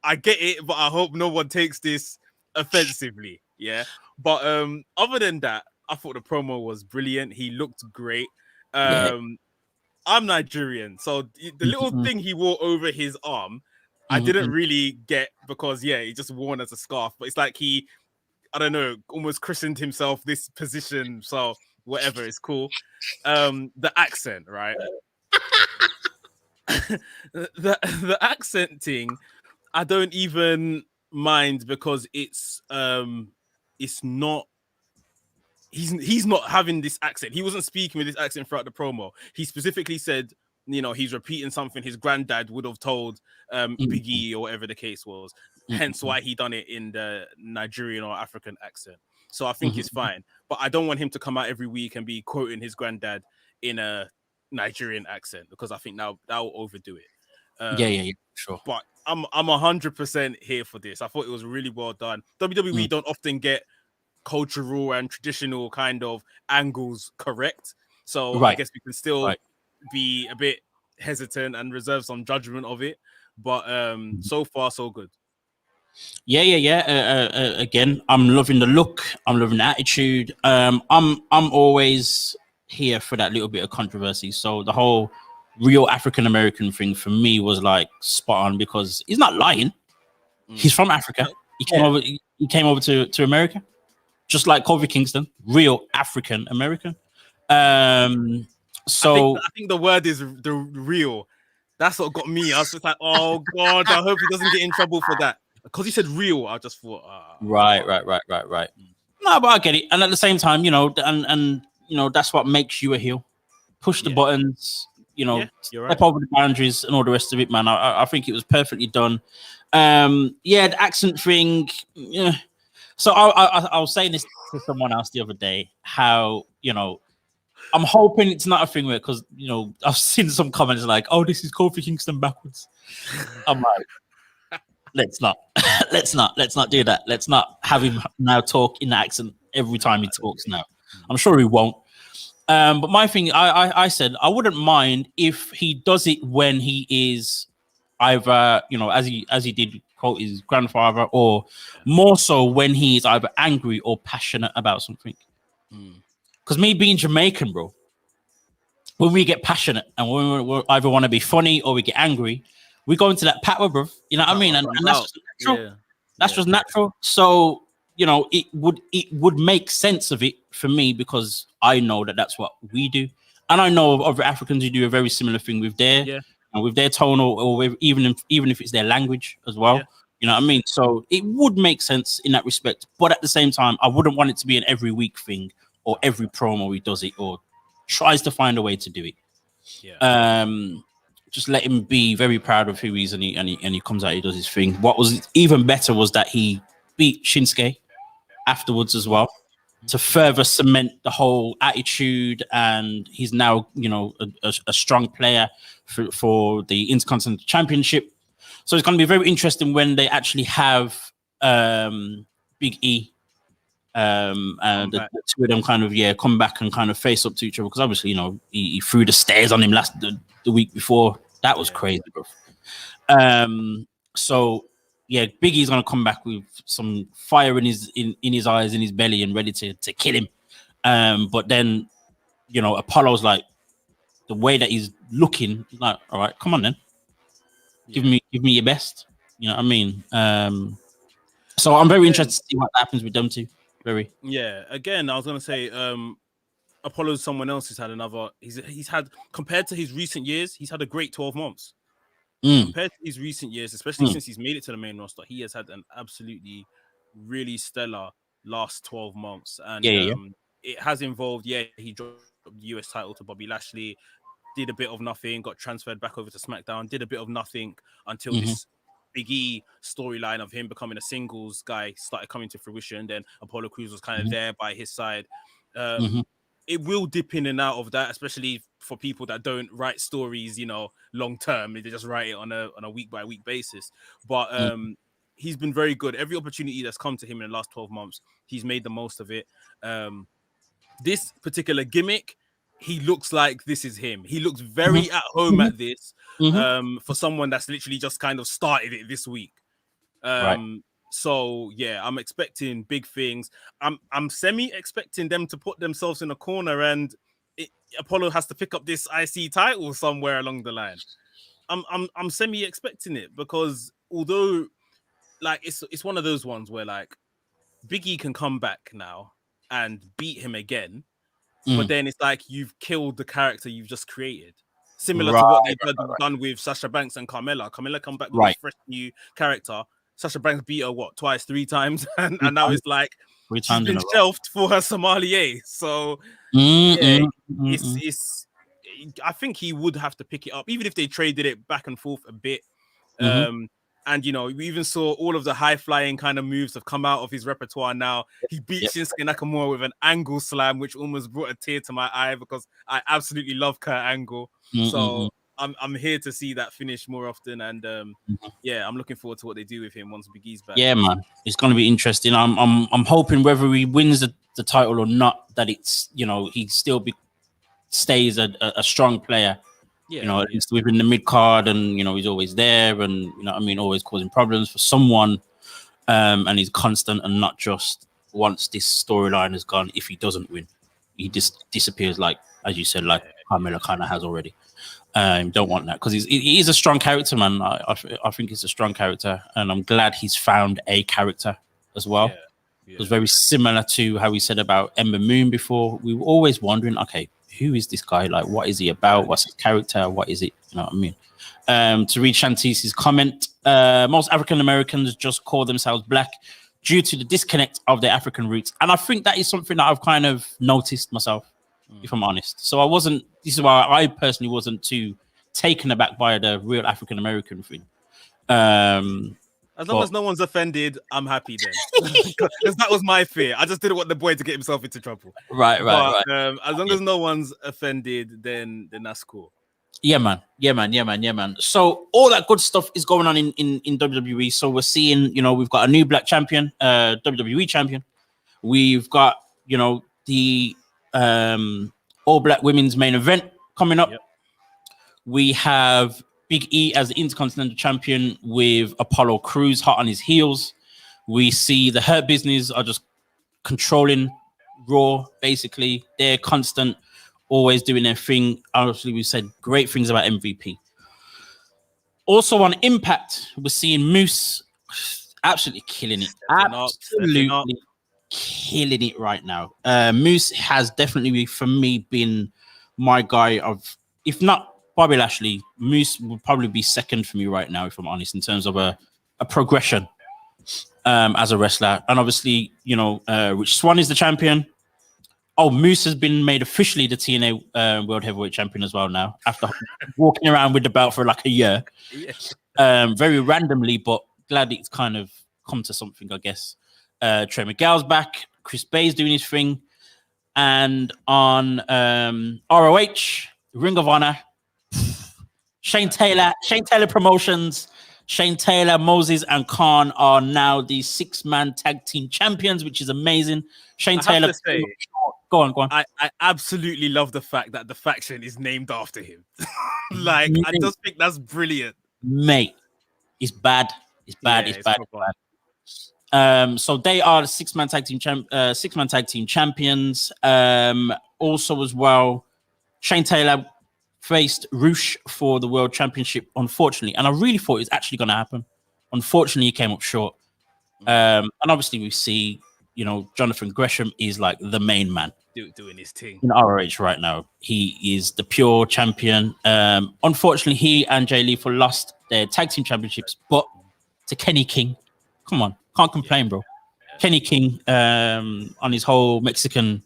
I get it, but I hope no one takes this offensively. Yeah. But other than that, I thought the promo was brilliant. He looked great. I'm Nigerian, so the little thing he wore over his arm, I didn't really get, because he just worn as a scarf. But it's like he, I don't know, almost christened himself this position. So whatever, it's cool. The accent, right? the accent thing, I don't even mind because it's not. He's not having this accent. He wasn't speaking with this accent throughout the promo. He specifically said, he's repeating something his granddad would have told Big E or whatever the case was. Hence why he done it in the Nigerian or African accent. So I think it's fine. But I don't want him to come out every week and be quoting his granddad in a Nigerian accent because I think that will overdo it. Yeah, sure. But I'm 100% here for this. I thought it was really well done. WWE don't often get cultural and traditional kind of angles correct, so I guess we can still be a bit hesitant and reserve some judgment of it, but so far so good. Again, I'm loving the look, I'm loving the attitude. I'm always here for that little bit of controversy, so the whole real African American thing for me was like spot on because he's not lying. He's from Africa. He came over to America, just like Kofi Kingston, real African American. So I think the word is the real. That's what got me. I was just like, oh God, I hope he doesn't get in trouble for that. Because he said real, I just thought, right. No, but I get it. And at the same time, and that's what makes you a heel. Push the buttons, step over the boundaries and all the rest of it, man. I think it was perfectly done. The accent thing, yeah. So I was saying this to someone else the other day, how, I'm hoping it's not a thing where, because, I've seen some comments like, oh, this is Kofi Kingston backwards. I'm like, let's not do that. Let's not have him now talk in the accent every time he talks now. I'm sure he won't. But my thing, I said, I wouldn't mind if he does it when he is either, as he did quote his grandfather, or more so when he's either angry or passionate about something. Because me being Jamaican, bro, when we get passionate and when we either want to be funny or we get angry, we go into that power, bro. You know what I mean? And that's just natural. That's just natural. So, it would make sense of it for me because I know that that's what we do. And I know of other Africans who do a very similar thing with their tone or even if it's their language as well. Yeah. You know what I mean? So it would make sense in that respect. But at the same time, I wouldn't want it to be an every week thing or every promo he does it or tries to find a way to do it. Yeah. Just let him be very proud of who he is and he comes out, he does his thing. What was even better was that he beat Shinsuke afterwards as well to further cement the whole attitude, and he's now, a strong player for the Intercontinental Championship. So it's going to be very interesting when they actually have Big E and the two of them kind of come back and kind of face up to each other, because obviously he threw the stairs on him the week before. That was crazy, bro. So Big E's gonna come back with some fire in his eyes, in his belly, and ready to kill him. But then Apollo's like, the way that he's looking, like, all right, come on then, give me your best. You know what I mean? So I'm very interested to see what happens with them two. Very. Yeah. Again, I was gonna say, Apollo's someone else who's had another. He's had, compared to his recent years, he's had a great 12 months. Compared to his recent years, especially since he's made it to the main roster, he has had an absolutely really stellar last 12 months. And it has involved, he dropped the US title to Bobby Lashley, did a bit of nothing, got transferred back over to SmackDown, did a bit of nothing until this Big E storyline of him becoming a singles guy started coming to fruition. Then Apollo Crews was kind of there by his side. It will dip in and out of that, especially for people that don't write stories, long term. They just write it on a week by week basis. But he's been very good. Every opportunity that's come to him in the last 12 months, he's made the most of it. This particular gimmick, he looks like this is him. He looks very at home at this for someone that's literally just kind of started it this week. So I'm expecting big things. I'm semi-expecting them to put themselves in a corner and Apollo has to pick up this IC title somewhere along the line. I'm semi-expecting it because although like it's one of those ones where like Big E can come back now and beat him again, but then it's like you've killed the character you've just created. similar to what they've done with Sasha Banks and Carmella. Carmella come back with a fresh new character. Sasha Banks beat her twice, 3 times, and now it's like she's been shelved for her sommelier. So it's. I think he would have to pick it up, even if they traded it back and forth a bit. And we even saw all of the high flying kind of moves have come out of his repertoire now. He beat Shinsuke Nakamura with an angle slam, which almost brought a tear to my eye because I absolutely love Kurt Angle. So I'm here to see that finish more often, and I'm looking forward to what they do with him once Big E's back. Yeah, man, it's gonna be interesting. I'm hoping whether he wins the title or not, that it's he still stays a strong player. At least within the mid card, and he's always there, and always causing problems for someone, and he's constant and not just once this storyline is gone. If he doesn't win, he just disappears, like as you said, like Carmella kind of has already. Don't want that because he is a strong character, man. I think he's a strong character, and I'm glad he's found a character as well. It was very similar to how we said about Ember Moon before. We were always wondering, okay, who is this guy? Like, what is he about? What's his character? What is it? You know what I mean? To read Shantice's comment, most African Americans just call themselves black due to the disconnect of their African roots. And I think that is something that I've kind of noticed myself, if I'm honest. So this is why I personally wasn't too taken aback by the real African American thing. As long as no one's offended, I'm happy then. Because that was my fear. I just didn't want the boy to get himself into trouble. Right. As long as no one's offended, then that's cool. Yeah, man. So all that good stuff is going on in WWE. So we're seeing, we've got a new black champion, WWE champion. We've got, the all black women's main event coming up. Yep. We have Big E as the Intercontinental Champion with Apollo Crews hot on his heels. We see the Hurt Business are just controlling Raw, basically. They're constant, always doing their thing. Obviously, we said great things about MVP. Also on Impact, we're seeing Moose absolutely killing it. Absolutely killing it right now. Moose has definitely, for me, been my guy of, if not Bobby Lashley, Moose would probably be second for me right now, if I'm honest, in terms of a progression as a wrestler. And obviously, Rich Swann is the champion. Oh, Moose has been made officially the TNA World Heavyweight Champion as well now, after walking around with the belt for like a year. Very randomly, but glad it's kind of come to something, I guess. Trey Miguel's back. Chris Bay's doing his thing. And on ROH, Ring of Honor, Shane Taylor Promotions, Shane Taylor, Moses, and Khan are now the 6-man tag team champions, which is amazing. Shane Taylor, go on. I absolutely love the fact that the faction is named after him. I just think that's brilliant, mate. It's bad. It's bad. So they are the 6-man tag team champions. Also as well, Shane Taylor faced Roosh for the World Championship, unfortunately. And I really thought it was actually going to happen. Unfortunately, he came up short. And obviously, we see, Jonathan Gresham is like the main man. Doing his thing. In ROH right now. He is the pure champion. Unfortunately, he and Jay Lethal lost their tag team championships, but to Kenny King. Come on. Can't complain, bro. Kenny King on his whole Mexican...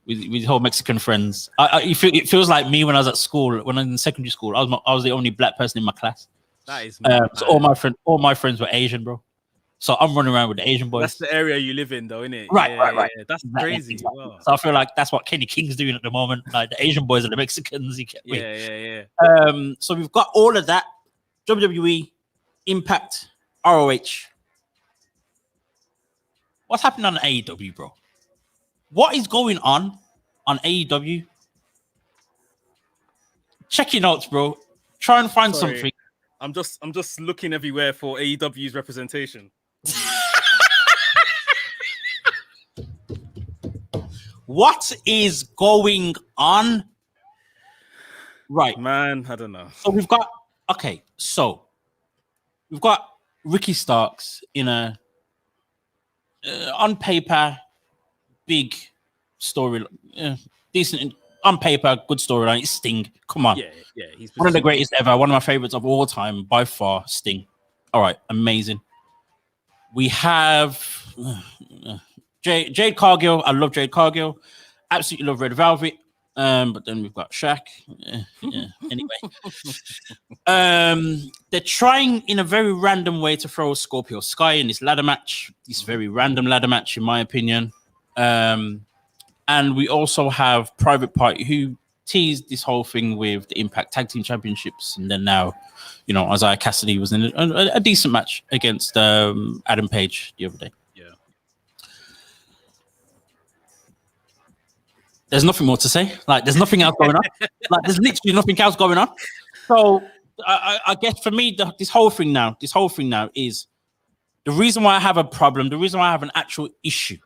With his whole Mexican friends. It feels like me when I was at school, when I was in secondary school. I was the only black person in my class. That is so all my friends were Asian, bro. So I'm running around with the Asian boys. That's the area you live in, though, isn't it? Right. Yeah. That's crazy. Exactly. Wow. So I feel like that's what Kenny King's doing at the moment. Like the Asian boys are the Mexicans. Yeah. So we've got all of that. WWE, Impact, ROH. What's happening on AEW, bro? What is going on AEW? Check your notes, bro. Try and find something. I'm just looking everywhere for AEW's representation. What is going on? Right, man. I don't know. So we've got Ricky Starks in a on paper big story, decent. on paper, good storyline. It's Sting. Come on. Yeah. He's One of the greatest ever. One of my favorites of all time, by far, Sting. All right, amazing. We have Jade Cargill. I love Jade Cargill. Absolutely love Red Velvet. But then we've got Shaq. Anyway, they're trying in a very random way to throw Scorpio Sky in this ladder match. This very random ladder match, in my opinion. And we also have Private Party, who teased this whole thing with the Impact Tag Team Championships, and then now, Isaiah Cassidy was in a decent match against Adam Page the other day. Yeah. There's nothing more to say. Like, there's nothing else going on. Like, there's literally nothing else going on. So, I guess for me, this whole thing now is the reason why I have a problem. The reason why I have an actual issue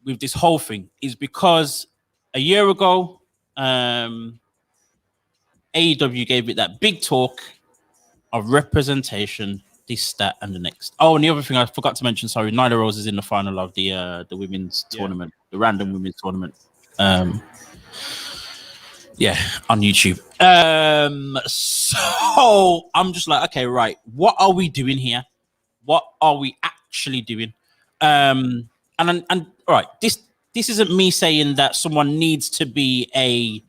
with this whole thing is because a year ago, AEW gave it that big talk of representation, this, that, and the next. Oh, and the other thing I forgot to mention, sorry, Nyla Rose is in the final of the women's tournament, the random women's tournament. On YouTube. So I'm just like, okay, right. What are we doing here? What are we actually doing? And all right, this isn't me saying that someone needs to be a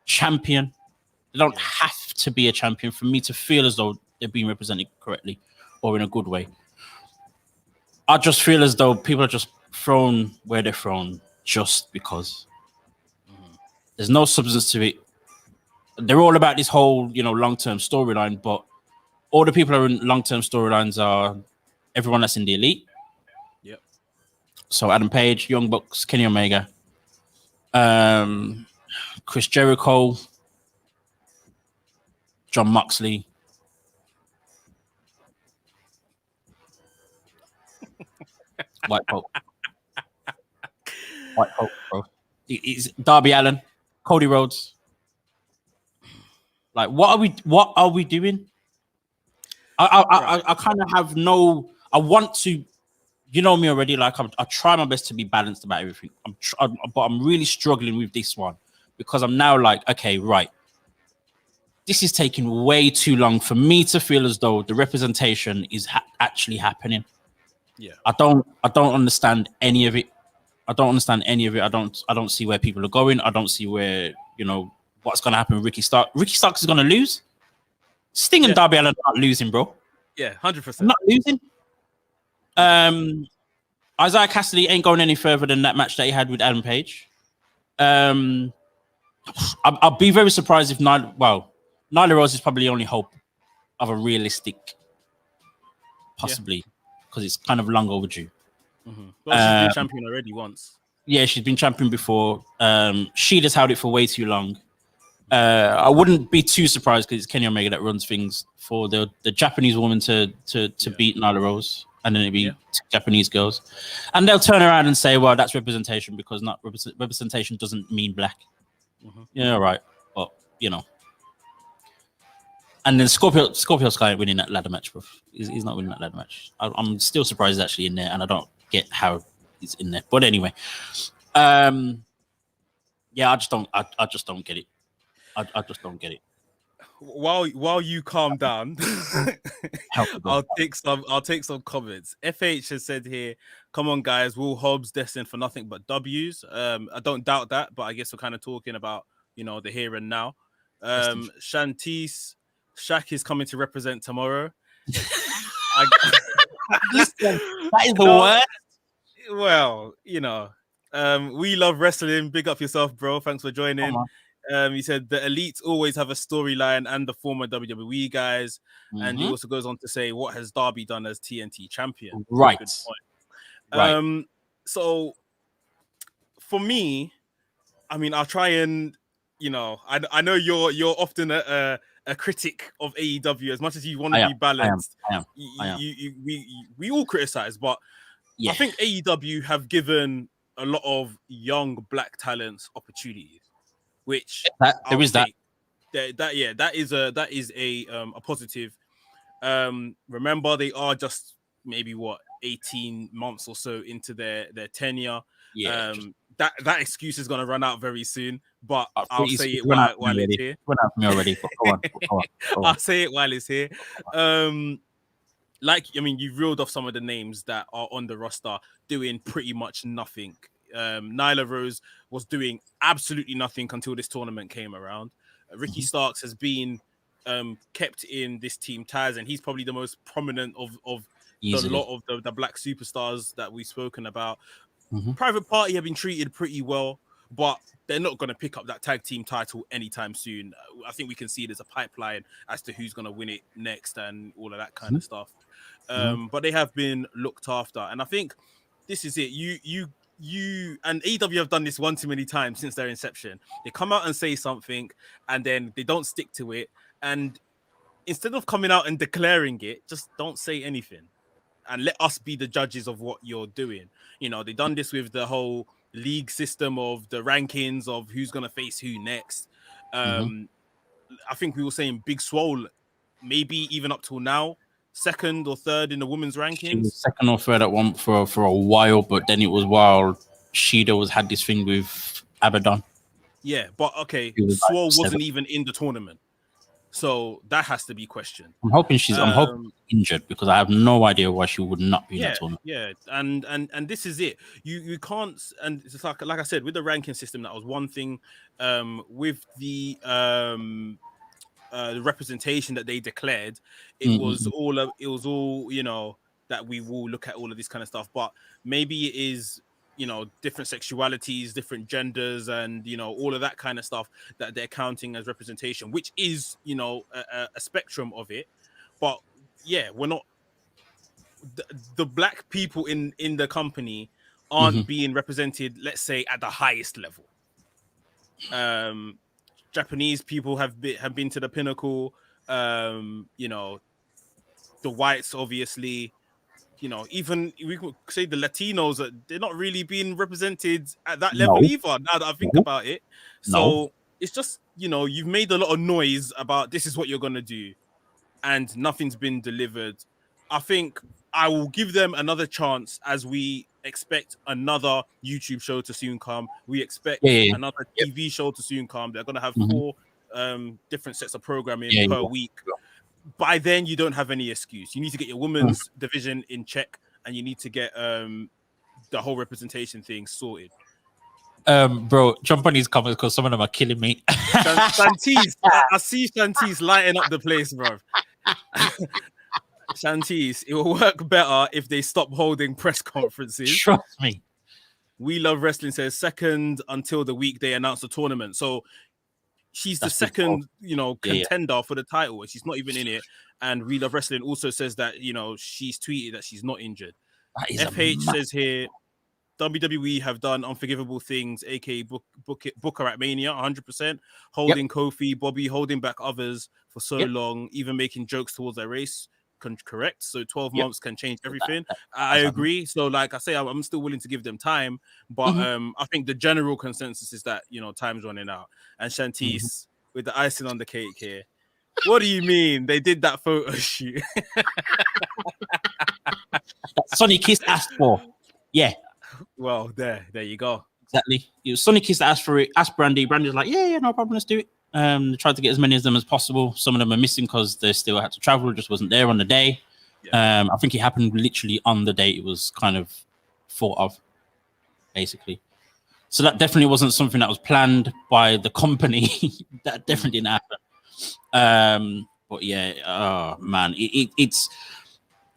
champion. They don't have to be a champion for me to feel as though they're being represented correctly or in a good way. I just feel as though people are just thrown where they're thrown just because. There's no substance to it. They're all about this whole, long-term storyline, but all the people who are in long-term storylines are everyone that's in the elite. Yep. So Adam Page, Young Bucks, Kenny Omega, Chris Jericho, John Moxley. White Pope, bro. It's Darby Allin, Cody Rhodes. Like, what are we doing? I kind of have no. I want to, me already. Like, I try my best to be balanced about everything. But I'm really struggling with this one because I'm now like, okay, right. This is taking way too long for me to feel as though the representation is actually happening. Yeah, I don't understand any of it. I don't see where people are going. I don't see where, what's going to happen with Ricky Starks. Ricky Starks is going to lose. Sting and Darby Allin are not losing, bro. Yeah, 100%. Not losing. Isaiah Cassidy ain't going any further than that match that he had with Adam Page. I'll be very surprised if Nyla Rose is probably the only hope of a realistic, possibly, because it's kind of long overdue. Mm-hmm. Well, she's been champion already once. Yeah, she's been champion before. She just held it for way too long. I wouldn't be too surprised because it's Kenny Omega that runs things for the Japanese woman to beat Nyla Rose, and then it'd be Japanese girls, and they'll turn around and say, "Well, that's representation because not representation doesn't mean black." Mm-hmm. Yeah, right, but and then Scorpio Sky winning that ladder match, bro. He's not winning that ladder match. I'm still surprised he's actually in there, and I don't get how he's in there. But anyway, I just don't get it. I just don't get it. While you calm down, I'll take some comments. FH has said here, "Come on, guys, Will Hobbs destined for nothing but W's." I don't doubt that, but I guess we're kind of talking about the here and now. Shantice, Shaq is coming to represent tomorrow. Listen, that is the worst. Well, we love wrestling. Big up yourself, bro. Thanks for joining. He said the elites always have a storyline and the former WWE guys. Mm-hmm. And he also goes on to say, what has Darby done as TNT champion? Right. Good point. So for me, I mean, I'll try and, I know you're often a critic of AEW as much as you want to be balanced. I am. We all criticize, but I think AEW have given a lot of young black talents opportunities, which that is a positive. Remember, they are just maybe 18 months or so into their tenure. That excuse is going to run out very soon. but I'll say it run out while it's here. Run out for me already. But go on. I'll say it while it's here. You've reeled off some of the names that are on the roster doing pretty much nothing. Nyla Rose was doing absolutely nothing until this tournament came around. Ricky Starks has been kept in this team Taz, and he's probably the most prominent of the lot of the black superstars that we've spoken about. Private Party have been treated pretty well, but they're not going to pick up that tag team title anytime soon. I think we can see there's a pipeline as to who's going to win it next and all of that kind of stuff. But they have been looked after, and I think this is it. You and AEW have done this one too many times since their inception. They come out and say something, and then they don't stick to it. And instead of coming out and declaring it, just don't say anything, and let us be the judges of what you're doing. You know, they've done this with the whole league system of the rankings of who's going to face who next. I think we were saying Big Swole, maybe even up till now, second or third in the women's rankings. She was second or third at one for a while, but then it was while Shida had this thing with Abaddon. Yeah, but okay, Swole wasn't even in the tournament, so that has to be questioned. I'm hoping she's injured, because I have no idea why she would not be in that tournament. Yeah, and this is it. You can't, and it's like I said, with the ranking system, that was one thing. With the representation that they declared, it was all you know, that we will look at all of this kind of stuff, but maybe it is, you know, different sexualities, different genders, and, you know, all of that kind of stuff that they're counting as representation, which is, you know, a spectrum of it. But yeah, we're not, the black people in the company aren't being represented, let's say, at the highest level. Japanese people have been to the pinnacle. You know, the whites, obviously. You know, even we could say the Latinos, they're not really being represented at that level either, now that I think about it. So it's just, you know, you've made a lot of noise about this is what you're going to do, and nothing's been delivered. I think I will give them another chance, as we expect another YouTube show to soon come. We expect another TV show to soon come. They're going to have 4 different sets of programming per week. By then, you don't have any excuse. You need to get your women's division in check, and you need to get the whole representation thing sorted. Bro, jump on these comments, because some of them are killing me. Shantice, I see Shantice lighting up the place, bro. Shantice, it will work better if they stop holding press conferences. Trust me. We Love Wrestling says second until the week they announce the tournament. So she's the second, you know, contender for the title, and she's not even in it. And We Love Wrestling also says that, you know, she's tweeted that she's not injured. FH says here, WWE have done unforgivable things, aka Booker at Mania, 100%. Holding Kofi, Bobby holding back others for so long, even making jokes towards their race. Correct. So 12 months can change everything. I agree. So like I say, I'm still willing to give them time, but I think the general consensus is that, you know, time's running out. And Shantice, with the icing on the cake here, what do you mean they did that photo shoot? Sonny Kiss asked for. Yeah. Well, there you go. Exactly. It was Sonny Kiss that asked for it. Asked Brandy. Brandy's like, yeah, no problem. Let's do it. Tried to get as many of them as possible. Some of them are missing because they still had to travel. Just wasn't there on the day. I think it happened literally on the day it was kind of thought of, basically. So that definitely wasn't something that was planned by the company. That definitely didn't happen. But yeah, oh man, it's,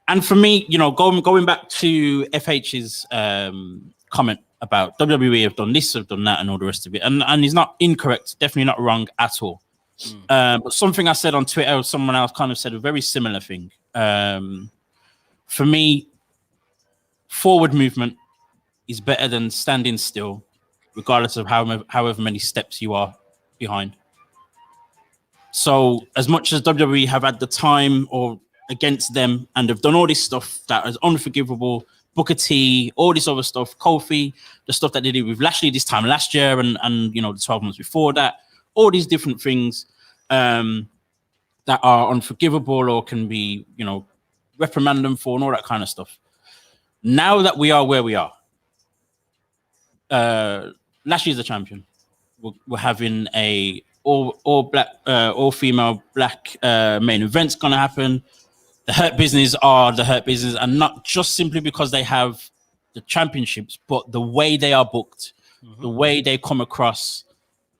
and for me, you know, going back to FH's comment about WWE have done this, have done that, and all the rest of it. And he's not incorrect, definitely not wrong at all. But something I said on Twitter, someone else kind of said a very similar thing. For me, forward movement is better than standing still, regardless of however many steps you are behind. So as much as WWE have had the time or against them and have done all this stuff that is unforgivable, Booker T, all this other stuff, Kofi, the stuff that they did with Lashley this time last year, and you know, the 12 months before that, all these different things that are unforgivable or can be, you know, reprimand them for and all that kind of stuff. Now that we are where we are, Lashley is the champion. we're having a all black, all female black main events gonna happen. The Hurt Business are the Hurt Business, and not just simply because they have the championships, but the way they are booked, the way they come across.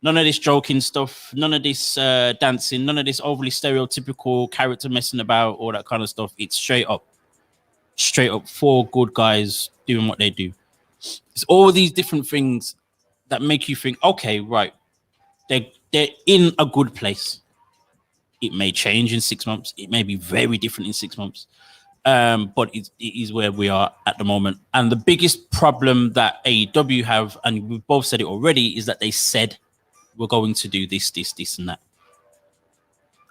None of this joking stuff, none of this dancing, none of this overly stereotypical character messing about, all that kind of stuff. It's straight up 4 good guys doing what they do. It's all these different things that make you think, okay, right, they're in a good place. It may change in 6 months. It may be very different in 6 months. But it is where we are at the moment. And the biggest problem that AEW have, and we've both said it already, is that they said we're going to do this, and that.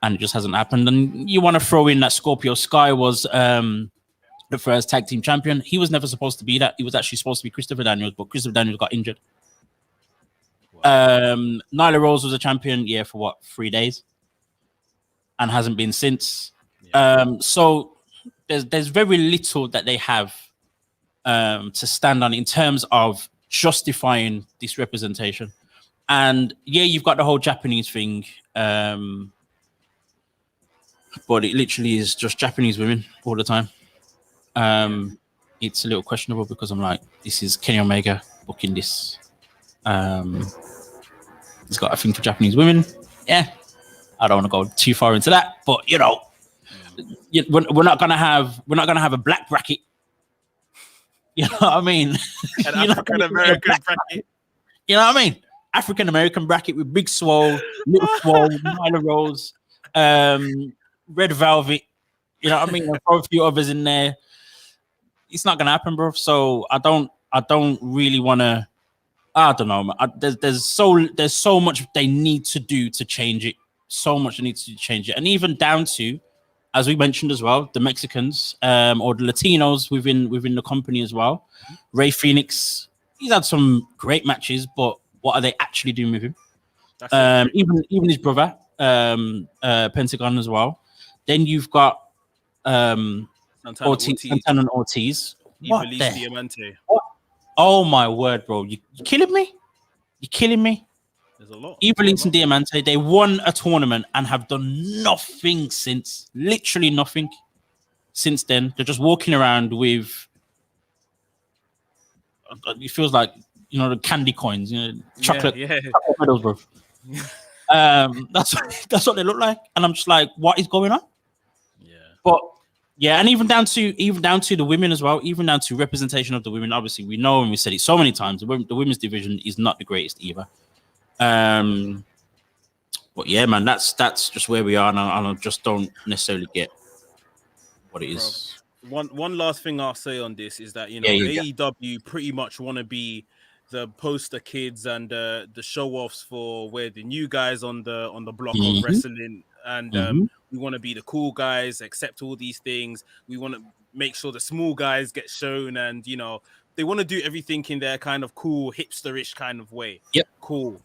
And it just hasn't happened. And you want to throw in that Scorpio Sky was the first tag team champion. He was never supposed to be that. He was actually supposed to be Christopher Daniels, but Christopher Daniels got injured. Wow. Nyla Rose was a champion, for what, 3 days? And hasn't been since. Yeah. So there's very little that they have to stand on in terms of justifying this representation. And you've got the whole Japanese thing, but it literally is just Japanese women all the time. It's a little questionable because I'm like, this is Kenny Omega booking this. He's got a thing for Japanese women. Yeah. I don't want to go too far into that, but we're not gonna have a black bracket. You know what I mean? An African American bracket. You know what I mean? African American bracket with Big Swole, Little Swole, Nyla Rose, Red Velvet. You know what I mean? I'll throw a few others in there. It's not gonna happen, bro. So I don't really want to. I don't know. There's so much they need to do to change it. So much needs to change it, and even down to, as we mentioned as well, the Mexicans or the Latinos within the company as well. Rey Fenix, he's had some great matches, but what are they actually doing with him? Even his brother, Pentagon as well. Then you've got Santana Ortiz. What the? Diamante. What? Oh my word, bro! You killing me? You killing me? There's a lot. Evilise and Diamante, they won a tournament and have done nothing since. Literally nothing since then. They're just walking around with, it feels like, the candy coins, chocolate medals, bro. That's what they look like. And I'm just like, what is going on? Yeah. But and even down to the women as well, even down to representation of the women. Obviously, we know, and we said it so many times, the women's division is not the greatest either. But yeah, man, that's just where we are, and I just don't necessarily get what it is. One last thing I'll say on this is that AEW pretty much want to be the poster kids and the show offs for where the new guys on the block of wrestling, and we want to be the cool guys, accept all these things. We want to make sure the small guys get shown, and they want to do everything in their kind of cool hipsterish kind of way. Yep, cool.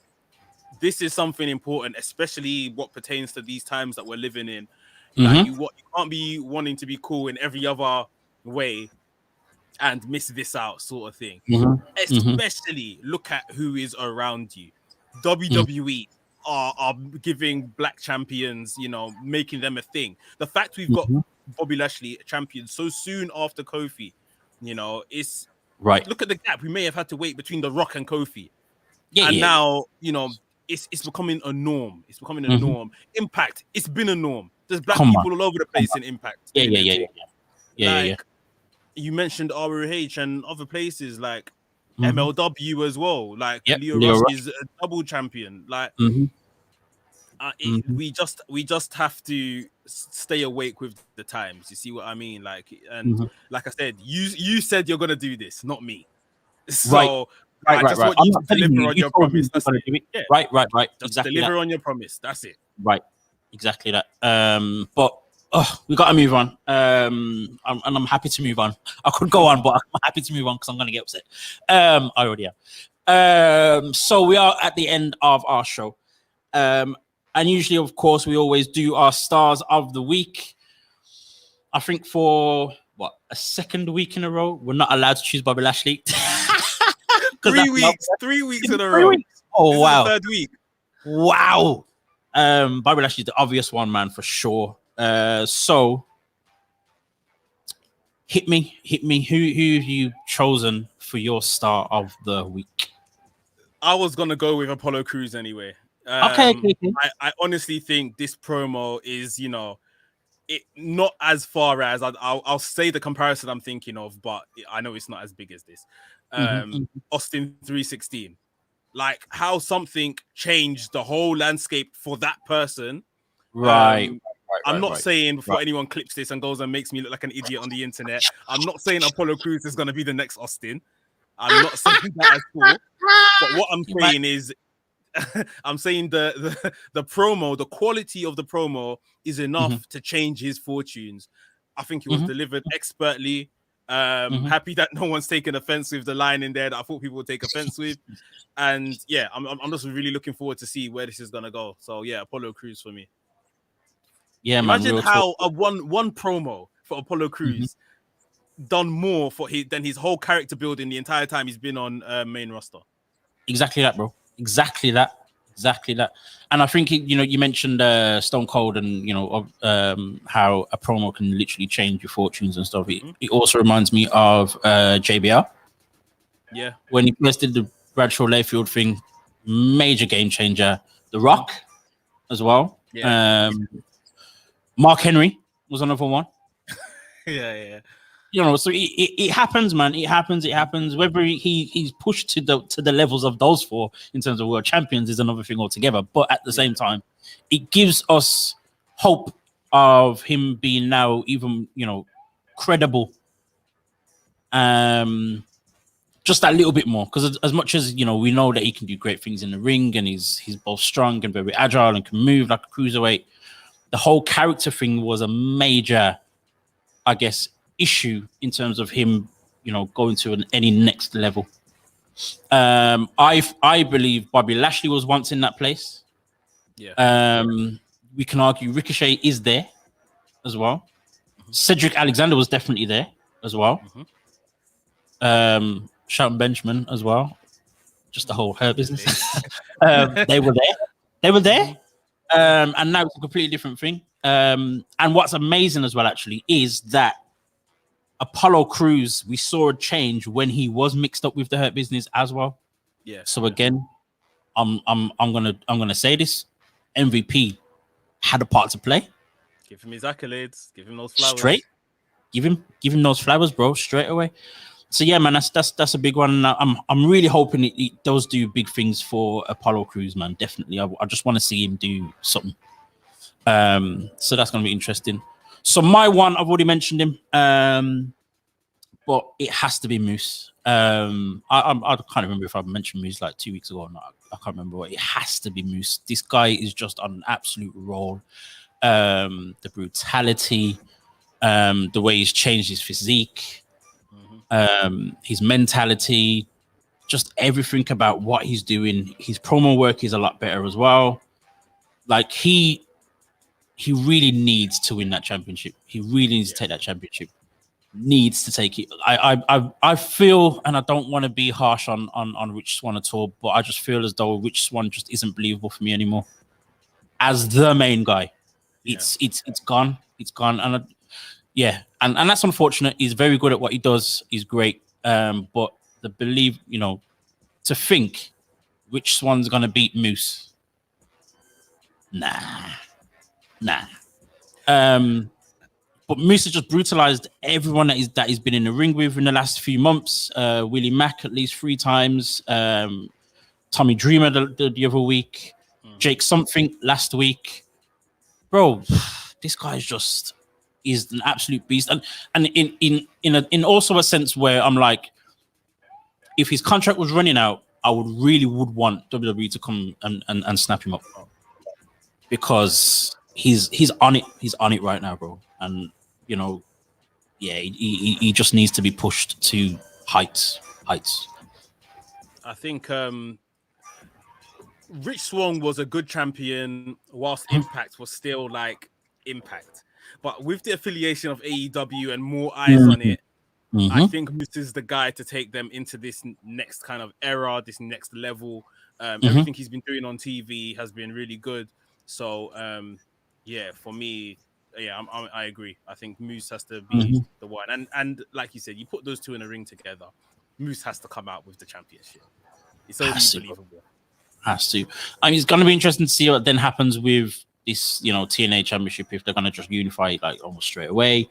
This is something important, especially what pertains to these times that we're living in. Like you can't be wanting to be cool in every other way and miss this out, sort of thing. Especially look at who is around you. WWE are giving black champions, making them a thing. The fact we've got Bobby Lashley champion so soon after Kofi, it's right. Look at the gap we may have had to wait between The Rock and Kofi. Now, it's becoming a norm. It's becoming a norm. Impact, it's been a norm. There's black people all over the place in Impact. Yeah. You mentioned ROH and other places like MLW as well. Like Leo Rush is a double champion. Like we just have to stay awake with the times. You see what I mean? Like, and like I said, you said you're gonna do this, not me. So I just want you to deliver on your promise. That's it. Yeah. Right. Just deliver on your promise. That's it. Right. Exactly that. But we got to move on. And I'm happy to move on. I could go on, but I'm happy to move on because I'm going to get upset. I already am. So we are at the end of our show. And usually, of course, we always do our stars of the week. I think for a second week in a row, we're not allowed to choose Bobby Lashley. 3 weeks in a row. Oh, This wow. is the third week. Wow. Bobby Lashley's the obvious one, man, for sure. So hit me. Who have you chosen for your start of the week? I was gonna go with Apollo Crews anyway. Okay. I honestly think this promo is, it not as far as I'll say the comparison I'm thinking of, but I know it's not as big as this. Austin 316, like how something changed the whole landscape for that person. Right. I'm not saying before anyone clips this and goes and makes me look like an idiot on the internet. I'm not saying Apollo Crews is going to be the next Austin. I'm not saying that at all. But what I'm saying is, I'm saying the promo, the quality of the promo is enough to change his fortunes. I think it was delivered expertly. Happy that no one's taken offense with the line in there that I thought people would take offense with. And yeah, I'm just really looking forward to see where this is gonna go. So yeah, Apollo Crews for me. Yeah, imagine man, how a one promo for Apollo Crews done more for than his whole character building the entire time he's been on main roster. Exactly that, bro. Exactly that. And I think you mentioned Stone Cold and how a promo can literally change your fortunes and stuff. It also reminds me of JBR. Yeah, when he first did the Bradshaw Layfield thing, major game changer. The Rock as well. Yeah. Mark Henry was another one. Yeah. So it happens, man. It happens. Whether he's pushed to the levels of those four in terms of world champions is another thing altogether. But at the same time, it gives us hope of him being now even credible. Just that little bit more, because as much as we know that he can do great things in the ring and he's both strong and very agile and can move like a cruiserweight, the whole character thing was a major, I guess, issue in terms of him, going to any next level. I believe Bobby Lashley was once in that place. Yeah. We can argue Ricochet is there as well. Cedric Alexander was definitely there as well. Shelton Benjamin as well. Just the whole Hurt business. They were there. And now it's a completely different thing. And what's amazing as well, actually, is that Apollo Crews, we saw a change when he was mixed up with the Hurt business as well. Yeah. So again, I'm gonna say this: MVP had a part to play. Give him his accolades. Give him those flowers. Straight. Give him those flowers, bro. Straight away. So yeah, man, that's a big one. I'm really hoping it does do big things for Apollo Crews, man. Definitely, I just want to see him do something. So that's gonna be interesting. So my one, I've already mentioned him, but it has to be Moose. I can't remember if I mentioned Moose like 2 weeks ago or not. I can't remember. It has to be Moose. This guy is just on an absolute roll. The brutality, the way he's changed his physique, his mentality, just everything about what he's doing. His promo work is a lot better as well. Like he really needs to win that championship. He really needs to take that championship. Needs to take it. I feel, and I don't want to be harsh on Rich Swann at all, but I just feel as though Rich Swann just isn't believable for me anymore as the main guy. It's gone. It's gone. And and that's unfortunate. He's very good at what he does. He's great. But the belief, to think Rich Swann's gonna beat Moose. Nah. But Moose has just brutalized everyone that he's been in the ring with in the last few months. Willie Mack at least 3 times. Tommy Dreamer the other week. Jake something last week. Bro, this guy is an absolute beast. And in also a sense where I'm like, if his contract was running out, I would want WWE to come and snap him up, because he's on it. He's on it right now, bro. And he just needs to be pushed to heights. I think Rich Swann was a good champion whilst Impact was still like Impact. But with the affiliation of AEW and more eyes on it, I think Moose is the guy to take them into this next kind of era, this next level. Everything he's been doing on TV has been really good. So yeah, for me, yeah, I agree. I think Moose has to be the one, and like you said, you put those two in a ring together, Moose has to come out with the championship. It's only believable. Has to. I mean, it's going to be interesting to see what then happens with this, TNA championship, if they're going to just unify it like almost straight away,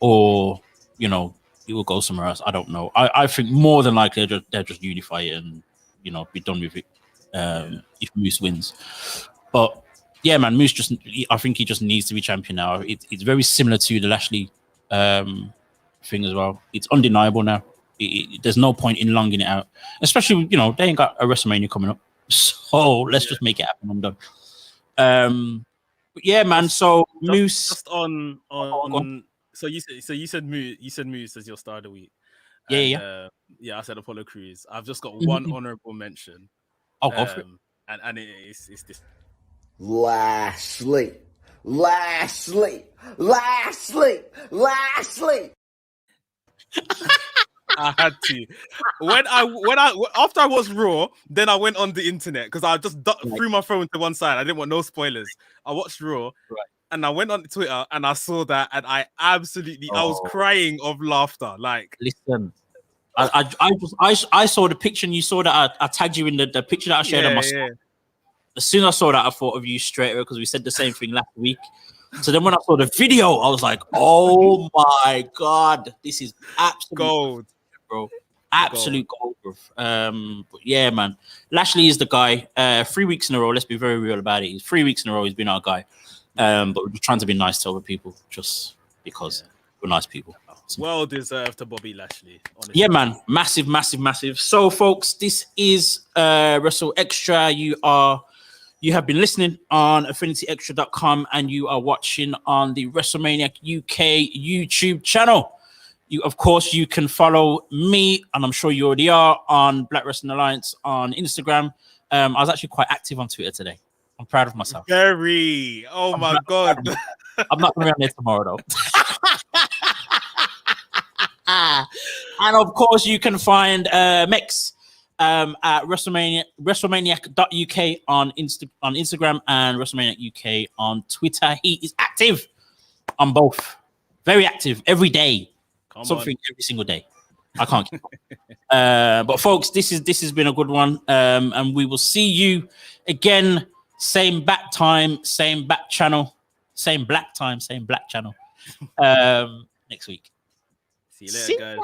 or it will go somewhere else. I don't know. I think more than likely they'll just unify it and be done with it. If Moose wins, but yeah, man, Moose I think he just needs to be champion now. It's very similar to the Lashley thing as well. It's undeniable now. There's no point in longing it out, especially they ain't got a WrestleMania coming up, so let's just make it happen. I'm done. But yeah, man. So Moose, just on. So you said Moose as your star of the week. Yeah. I said Apollo Crews. I've just got one honorable mention. I'll go for it. And it's this. Lashley. I had to. When I after I watched Raw, then I went on the internet because I just threw my phone to one side. I didn't want no spoilers. I watched Raw, and I went on Twitter and I saw that, and I absolutely I was crying of laughter. Like, listen, I saw the picture, and you saw that I tagged you in the picture that I shared on my story. As soon as I saw that, I thought of you straight away because we said the same thing last week. So then when I saw the video, I was like, oh my God, this is absolute gold, bro. Absolute gold, bro. But yeah, man. Lashley is the guy. 3 weeks in a row, let's be very real about it. 3 weeks in a row, he's been our guy. But we're trying to be nice to other people just because we're nice people. Well deserved to Bobby Lashley, honestly. Yeah, man. Massive, massive, massive. So, folks, this is WrstlXtra. You have been listening on AffinityExtra.com, and you are watching on the WrestleManiac UK YouTube channel. Of course, you can follow me, and I'm sure you already are, on Black Wrestling Alliance on Instagram. I was actually quite active on Twitter today. I'm proud of myself. Very. Oh my God. I'm not going to be on there tomorrow, though. And of course, you can find Mex at WrestleManiac.uk on Instagram and WrestleManiac UK on Twitter. He is active on both, very active every day, every single day. I can't keep up. But folks, this has been a good one, and we will see you again. Same back time, same back channel, same black time, same black channel. Next week. See you later, guys.